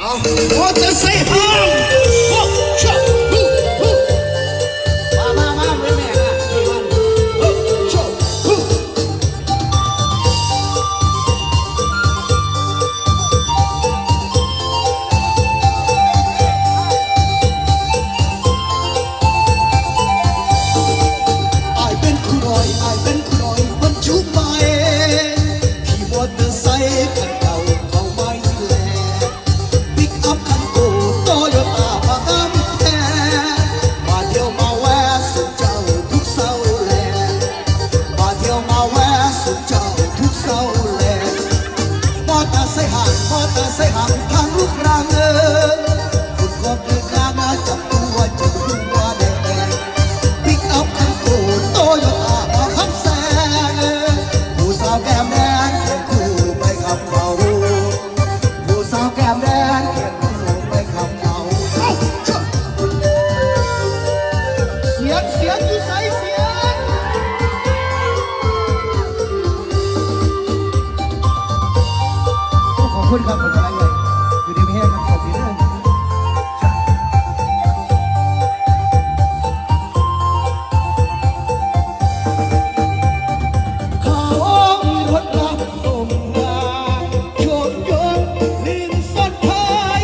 มอเตอร์ไซค์ห้ามโอ้ชอบมาแม่แม่นะที่มันโอ้ชอบไอเป็นคุณรอยไอเป็นคุณรอยบรรจุไปขี่มอเตอร์ไซค์คันเก่าเขาไม่แลปิกอัพคันโกโตโยต้าพาตามแท้มาเที่ยวมาแวะสุดเจ้าทุกเสาแลมาเที่ยวมาแวะสุดเจ้าทุกเสาแลมอเตอร์ไซค์ห่างมอเตอร์ไซค์ห่างทางลูกรังคุณก็เกิดการจับตัวจับหัวแดงปิกอัพคันโกโตโยต้ามาขับแซงผู้สาวแก้มแดงแข่งคู่ไปกับเขาผู้สาวแก้มแดงแข่งคู่ไปกับเขาเสียงอยู่ใส่เสียงขอบคุณครับผมอะไรเลยอยู่ในเพลงครับขอบคุณด้วยเขามีรถรับส่งมาโชคยนต์ลิงสันไทย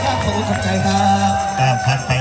ครับขอบคุณขอบใจครับ ผ่านไป